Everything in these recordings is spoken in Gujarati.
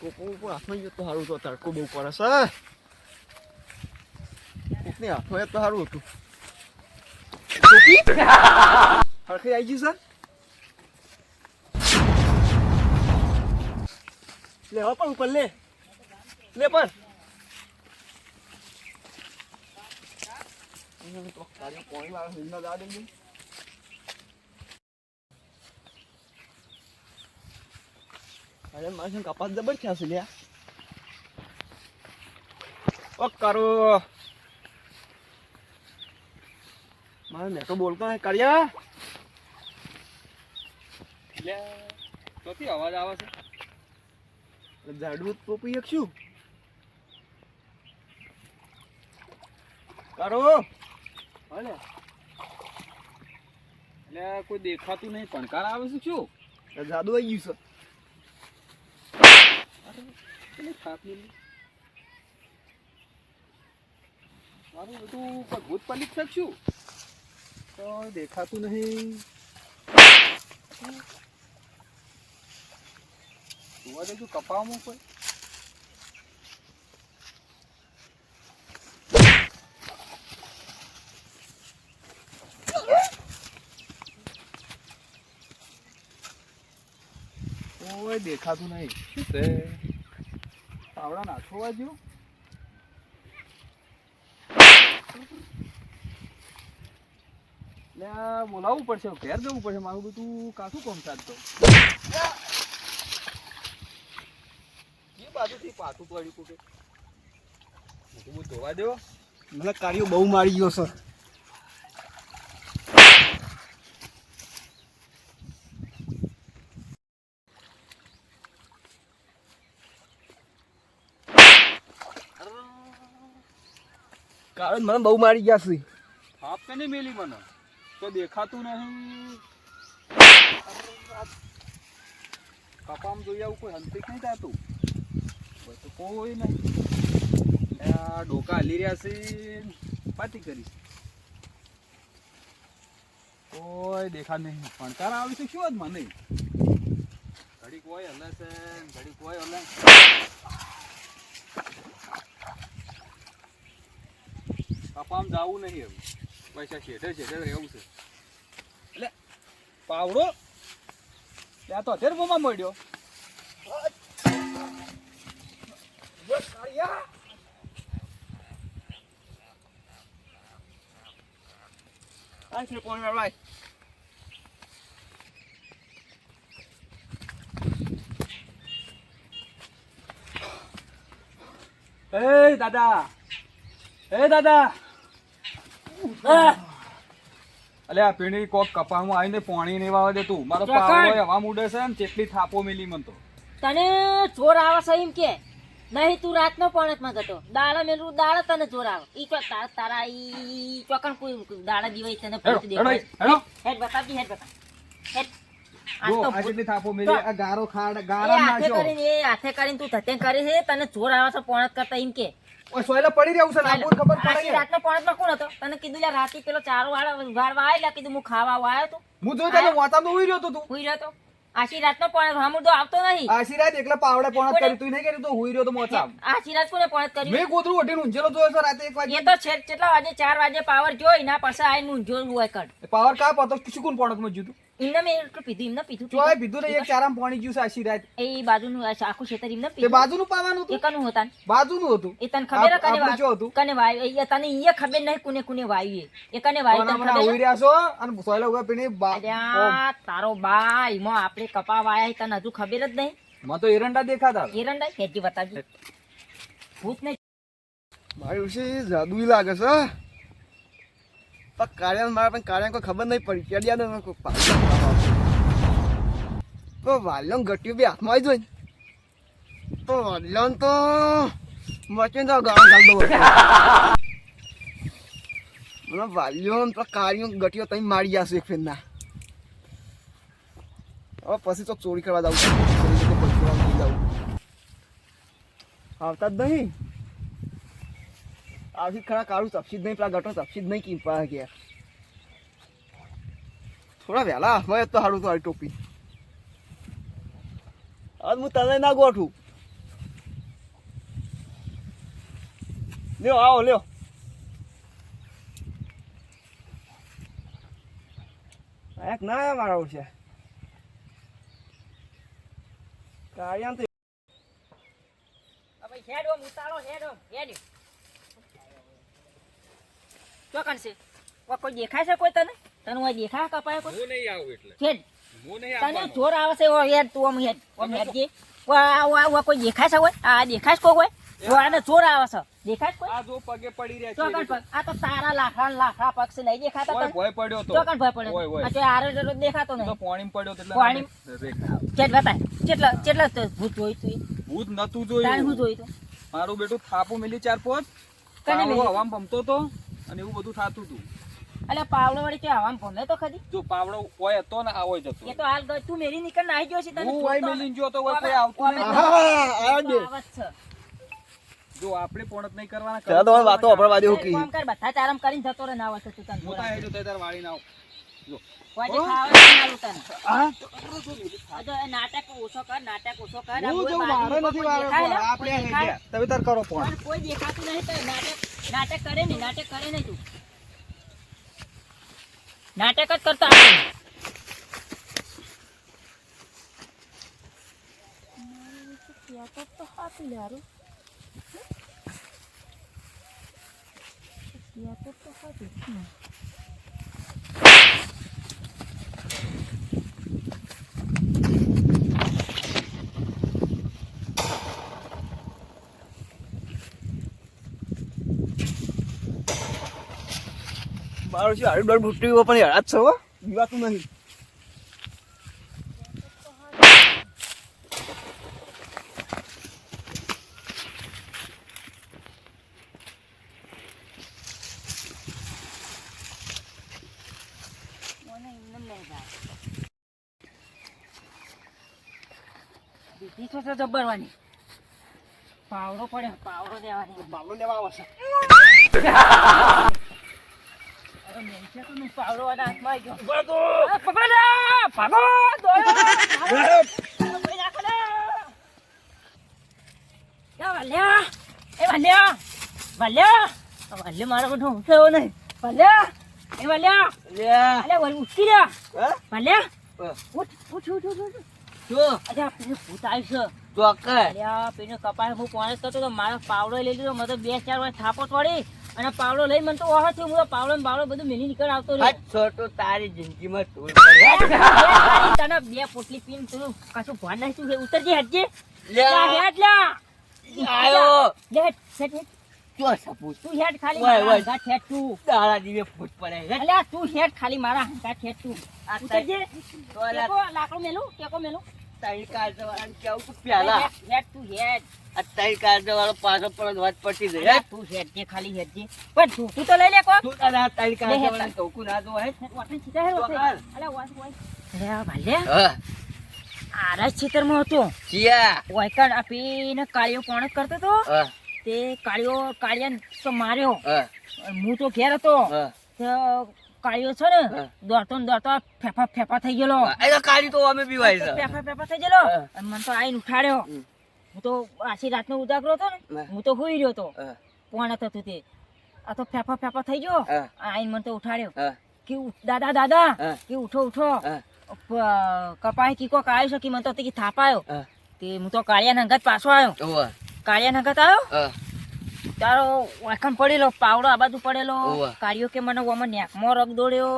ટોપો હાથમાં ગયો તો સારું તો તડકો બહુ પડે છે કોકની હાથમાં તો સારું હતું ટોપી હરખી આવી ગયું સર લે હવે પણ ઉપર લે પણ પાણી વાળા હિલના જા દે અરે મારે કપાસ જબર થયા છે લ્યા ઓ કરો મારે મેં તો બોલતો નહીં કર્યા એટલે ક્યાંથી અવાજ આવે છે ઝાડવું ટોપી એક શું કરો એટલે કોઈ દેખાતું નહીં પણકાર આવે છે શું જાદુ આવી ગયું છે મારું બધું કોઈ ભૂત પલિત છે શું તો દેખાતું નહીં જોવા દેજો કપાવામાં કોઈ કોઈ દેખાતું નહીં શું છે પાવડા નાખવા જો એટલે બોલાવવું પડશે ઘેર જવું પડશે મારું બધું કાઠું કોમ ચાલતો એ બાજુથી પાછું પડ્યું કે બધું ધોવા દેવો મને કાર્યો બહુ મારી ગયો સર કારણ મને બહુ મારી ગયા છે હાફ કે નહીં મેલી મને તો દેખાતું નહીં કપામ જોઈ આવું કોઈ હંતિક નહીં થતું તો કોઈ નહીં આ ડોકા હલી રહ્યા છે પાતી કરીશ કોઈ દેખા નહીં પણકાર આવી છે શું જ મને ઘડી કોઈ હલે છે ઘડી કોઈ હલે કપામ જવું નહીં એવું પૈસા શેઠે રહેવું છે એટલે પાવડો ત્યાં તો અત્યારે બોમાં મળ્યો દાદા અલે આ પીણી કોક કપામાં આવીને પાણી નહીં વાવા દે તું મારો પાવડો હવા મૂડે છે ને કેટલી થાપો મેલી મન તો તને ચોર આવે છે એમ કે નહીં તું રાતનો પોણતમાં જતો દાડા મેલું દાડા તને ચોર આવે ઈ તો તારા ઈ ચોકન કોઈ દાડા દીવાય તને ભૂત દેખાય હેડ બતાવજી હેડ બતાવ હેડ જો આ કેટલી થાપો મેલી આ ગારો ખાડ ગારા નાખ્યો હાથે કરીને તું ધતે કરી છે તને ચોર આવે છે પોણત કરતા એમ કે ઓય સોયલા પડી રહ્યું છે લાબુર ખબર પડે રાતનો પોણતમાં કોણ હતો તને કીધું લે રાતી પેલો ચારો વાળા ઉઘાડવા આયલા કીધું હું ખાવા આવ્યો તો હું જોઈ તને વાતામાં ઉઈ રહ્યો તો તું ઉઈ રહ્યો તો આશી રાતનો પોણત હમું તો આવતો નહીં આશીરાજ એકલા પાવડે પોણત કરી તું નહીં કરી તો હુઈ રહ્યો તો મોચા આશીરાજ કોને પોણત કરી મેં ગોદરું ઓઢીને ઊંઝેલો જોયો છે રાતે 1 વાગે એ તો છેટ કેટલા વાગે 4 વાગે પાવર જોઈ ના પછી આઈને ઊંઝો હોય કડ પાવર કાપ હતો શું પોણત માં જીતું એમને મેં એટલું પીધું એમને પીધું ચોય પીધું ને એક ચારામ પાણી જ્યુસ આશીરાજ એ બાજુનું આખું ખેતર એમને તે બાજુનું પાવાનું હતું એકનું હતા બાજુનું હતું એ તને ખબર આપણે જો હતું કને વાયુ એ તને ઈ ખબર નહીં કોને કોને વાયુ એ કને વાયુ તને ખબર હોઈ રહ્યા છો અને સોયલા ઉગા પીને અલ્યા તારો બાઈ મો આપણે કપા વાયા તને હજુ ખબર જ નહીં મને તો એરંડા દેખાતા એરંડા હેજી બતાવજો ભૂત નહીં મારી ઉશે જાદુઈ લાગે છે પણ કાર્ય મારા પણ કાર્ય કોઈ ખબર નહીં પડી કેડિયા તો વાલ્યો ગટ્યું બી હાથમાં આવી જોઈ તો વાલ્યો તો મચીને તો ગાળો ગાળ દો મને વાલ્યો તો કાર્યો ગટ્યો તમે મારી જશે એક ફેરના હવે પછી તો ચોરી કરવા જાઉં આવતા જ નહીં આવી ખરા કાળું તપસી જ નહીં પેલા ગટો તપસી જ નહીં કીપા ગયા થોડા વહેલા હાથમાં તો સારું તો ટોપી હવે હું તને ના ગોઠું લ્યો આવો લ્યો એક ના મારો છે કાળિયા તો હવે હેડ ઓમ ઉતારો હેડ ચોકન છે કોઈ દેખાય છે કોઈ તને હોય દેખાય કપાય કોઈ હું નહીં આવું એટલે હેડ હું નહીં તને આવવાનો. જોર આવે છે ઓ હેડ તું ઓમ હેડ જે કોઈ દેખાય છે કોઈ આ દેખાય છે કોઈ જો આને જોર આવે છે દેખાય છે કોઈ આ જો પગે પડી રહ્યા ચોકન છે પગ આ તો તારા લાખા પગ છે નહીં દેખાતા ઓય તને ભય પડ્યો તો ચોકન ભય પડે ઓય, ઓય. આ તો આરે જરો દેખાતો તો નહીં પાણીમાં પડ્યો એટલે પાણી- રેખા. ચેટ બતાય કેટલા તો ભૂત જોઈ તું ભૂત નતું તારે જોયું હું જોઈ તું મારું બેટું થાપું મિલી 4-5 કને પાવડો મિલી? હવામાં ભમતો તો અને એવું બધું થાતું હતું. અલ્યા પાવડો વળી કે હવામાં ભમે તો ખરી જો પાવડો ઓય હતો ને આ ઓય જતો એ તો હાલ ગઈ તું મેરી નીકળ નાહી ગયો છે તને હું ઓય જોતો મિલીને જોતો હોય કોઈ ઓમે- આવતું ઓમે- નહીં. આવત છે. જો આપણે પોણત નહીં કરવાના ચાલો તમારી વાતો આપણે વાદી એક હોકી કામ કર બધા ચારમ કરીને જતો રહે ના આવત તું તને હું તો હેજો તે તાર વાળીને આવ. જો કોઈ જે ખાવા નહીં આલું તને હા આ તો એ નાટક ઓછો કર આ હું કોઈ જો બાજુમાં મારે નથી કોઈ દેખાય ને? આપણે કોઈ દેખાય? તમે તાર કરો પણ પણ કોઈ દેખાતું નહીં તો નાટક કરે નહીં તું નાટક જ કરતા આવડે. તો હાથી લારું તો હાથી મારું છે હારી બ્લડ બુસ્ટિંગ પણ યાર છો દીવાતું નહીં મને એમને નહીં થાય. બીજી તો છે જબરવાની પાવડો પડે પાવડો દેવાની બાબલો લેવા આવશે અરે મેંચે તો નું પાવડો વાળા હાથમાં આવી ગયો આ પકડો લે ભાગો દોડો કોઈ નાખો લે યા વાલ્યા એ વાલ્યા મારો બધો ઉઠ્યો નહીં વાલ્યા એ વાલ્યા અલે વળી ઉઠી લે વાલ્યા ઉઠ જો અરે પેલું ભૂત આવ્યું છે ચોકર અલ્યા પેલો કપાળ હું પોણે કરતો તો મારો પાવડો લઈ લીધો મને 2-4 વાર થાપો તોડી અને પાવડો લઈ મને તો ઓહ થયું હું તો પાવડો ને બાવડો બધું મેલી નીકળ આવતો રહ્યો છોટો તારી જિંદગીમાં તું તને 2 પોટલી પીને તું કશું ભાન નહીં તું ઉતરજે હટજે લે હેડ લે આયો લે હેડ જો સપૂત તું હેડ ખાલી ઓય, મારા ઓય. હંગાથ હેડ તું તારા દીવે ફૂટ પડે અલ્યા તું હેડ ખાલી મારા હંગાથ હેડ તું આ ઉતરજે તોલા ટેકો લાકડું મેલું તારી કાઢવાળાને કેવું તું પહેલા હેડ તું હેડ આ તારી કાઢવાળો પાછો પરત વાત પડતી જાય અલ્યા તું હેડજે ખાલી હેડજે પણ તું તો લઈ લે કોક તું તારા તારી કાઢવાળાને કહું ના જો હે વાટણ સીધા હેડ વસે. ચોકર. અલ્યા વાસ વાસ અલ્યા ભાલ્યા હા આરા ખેતરમાં હતો ચિયા વાયકણ આપીને કાળિયો કોણ કરતો તો હા તે કાળિયાને તો માર્યો હા હું તો ઘેર હતો હા તો કાળિયો છે ને હા. દોડતો ને દોડતો ફેફા થઈ ગયેલો એ તો કાઢી તો અમે પીવાય છે ફેફા થઈ ગયેલો હા. અને મને તો આઈને ઉઠાડ્યો હમ. હું તો આછી રાતનો ઉજાગરો હતો ને હા. હું તો હુઈ રહ્યો હતો હા પોણ હતું તે આ તો ફેફા થઈ ગયો હા. આઈને મને તો ઉઠાડ્યો હા કે દાદા હા. કે ઉઠો હા કપાય કી કોક આવ્યો છે કે મને તો તે થાપાયો હા તે હું તો કાળિયા નંગત પાછો આવ્યો ઓવા કાળિયા નંગત આવ્યો હા તારો વાખણ પડેલો પાવડો આ બાજુ પડેલો ઓવા. કાળિયો કે મને ઓમાં નેકમાં રગ દોડ્યો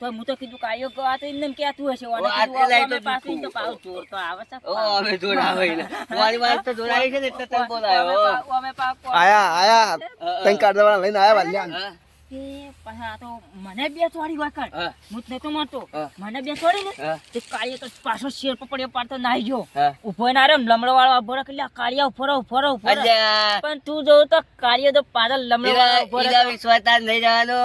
તો હું તો કીધું કાળિયો આ તો એમને એમ કહેતું હશે ઓને ઓ, આ કીધું, પેલા એ તો અમે પાછું દીકું. તો પાછું ચોર તો આવે છે ઓ અમે જોડાવે ને તમારી વાત તો જોડાઈ છે ને એટલે તને બોલાયો અમે પાછું આયા તઈ કાઢવાળા લઈને આયા વાલ્યા કે પાછા આ તો મને બે ચોરી વાકડ હા હું જ નતો મારતો હા. મને બે ચોરી ને હા તે કાળિયો તો પાછો શેર પડ્યો પાડતો નાહી ગયો હા ઉભો ના રહ્યો લમડો વાળો ઉભો રાખ એટલે કાળિયા ઉભો રહો અલ્યા પણ તું જોઉં તો કાળિયો તો પાછળ લમડો વાળો ઉભો ઈરા રહ્યો. વિશ્વાસ નહીં જવાનો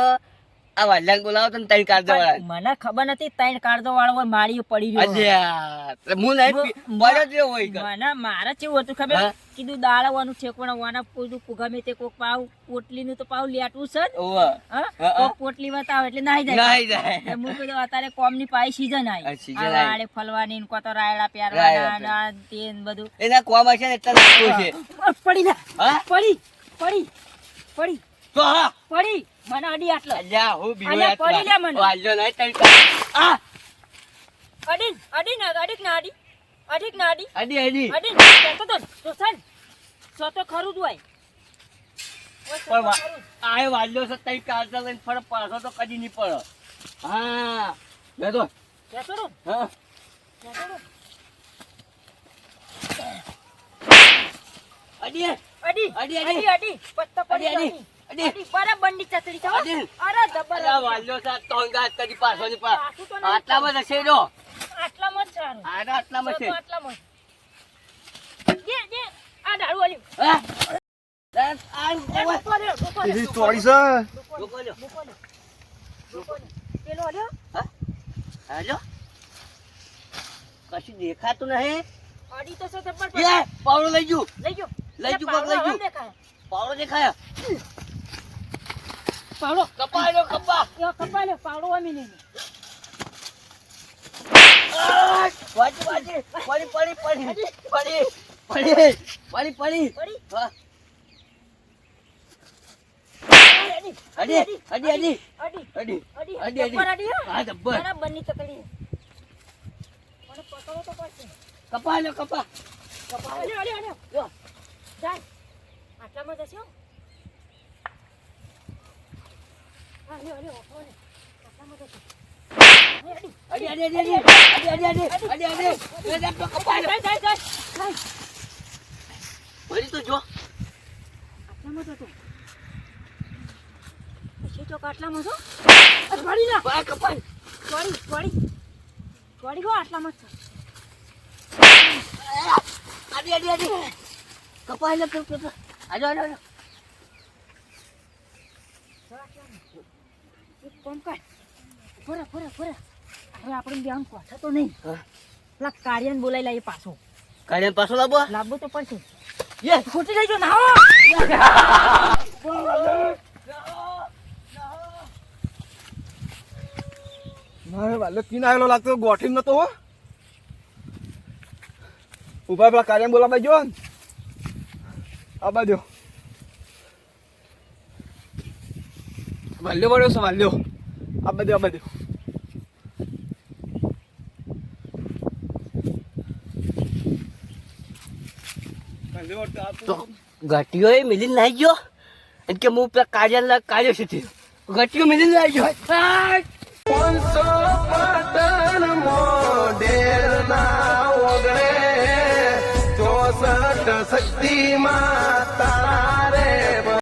આ વાલ્યાને બોલાવો તો તઈ કાઢવાળા પણ મને ખબર નથી ત્રણ કાળજો વાળો હોય માળી પડી રહ્યો અલ્યા હું નહીં બોલો જ હોય કે મને મારે કેવું હતું ખબર હા. કીધું દાળવાનું છેકવાના વાના કોઈ ગમે તે કોક પાવ પોટલી નું તો પાવ લેટવું છે જ. ઓવા હા હા. કોક પોટલી બતાવે એટલે નાહી જાય નાહી જાય. એટલે હું કીધું અત્યારે કોમ ની પાઈ સીઝન આ આવી season આ આવી. વાળે ફલવાની ને કો તો રાયડા રાયડા પહેરવાના ને આ તે ને બધું એના કોમ હશે ને એટલે લાગતું છે પડી લે હા પડી પડી પડી તો હા પડી મને અડી આટલો અલ્યા હું બીવો અલ્યા, પડી લે મને. વાલ્યો નહીં તઈ આ અડી અડી ના અડીક ના અડી અડીક ના અડી અડી અડી અડી તો સન તો ખરું જ હોય ઓય, સો પણ તો ખરું. આ વાલ્યો છે તઈ કાઢતા લઈને ફરક પાછો તો કદી નહીં પડે હા બેઠો જતો રહો, હા જતો રહો. અડી અડી અડી, અડી. અડી અડી પત્તા પડી અડી, અડી અડી. અડી બરાબર ની ચતડી થાવ અડી. અરે જબર અલ્યા વાલ્યો છે તો ગાત કદી પાછો નહીં પડે પાછું તો નહીં. આટલામાં જશે જો આટલામાં જ સારું આટલામાં છે તો આટલામાં જે આ દારૂ આલ્યું હા બસ આ મૂકો લ્યો, મૂકો લ્યો, એવી મૂકો ચોરી લ્યો, છે લોકો લ્યો મૂકો લ્યો, મૂકો લ્યો. પેલો આલ્યો હાલો કશું દેખાતું નહીં અડી તો છે જબર લે પાવડો લઈ જુ લઈ ગયો લઈ ગયો, પગ લઈ ગયો. દેખાય પાવડો દેખાય પાવડો કપાયો કપા યો કપાલ્યો પાવડો આમી નહીં વાજી વાજી પડી પડી પડી પડી પડી પડી પડી પડી હા અડી અડી અડી અડી અડી અડી અડી અડી, અડી. જબ્બર અડી હો. હા જબ્બર બરાબર ની તકડી મને પકડો તો પડશે કપાયો કપા અલ્યો અલ્યો અલ્યો યો જાય આટલામાં જશે હો. હા અલ્યો અલ્યો ઓફો ને આટલામાં જશે અડી અડી અડી અડી અડી અડી અડી અડી અડી અડી તો કપાયો જાય જાય જાય વળી તો જો આટલામાં જતો પછી તો આટલામાં છો વળી ના બા કપાય વળી વળી વળી ગો આટલામાં જ છે. અડી અડી અડી કપાય લે કપા આજો આજો આજો એક કામ કર ફરે ફરે ફરે હવે આપણે બે આમ કોઠા તો નહીં પેલા કાર્યને બોલાઈ લાવીએ પાછો કાઢીને પાછો લાવો લાવવો તો પડશે યે ખોટી લઈ જો ના મારે વાલ્યો પીને આવેલો લાગતો ગોઠી નતો હો ઉભા પેલા કાર્ય બોલાવા જો ને આ બાજુ વાલ્યો પડ્યો છે વાલ્યો આ બાજુ આ બાજુ તો ગટીઓ એ મિલીને નાઈ ગયો અને કે હું પેલા કાર્ય છે તે ગટીઓ મિલીને નાઈ ગયો શક્તિ માં તારે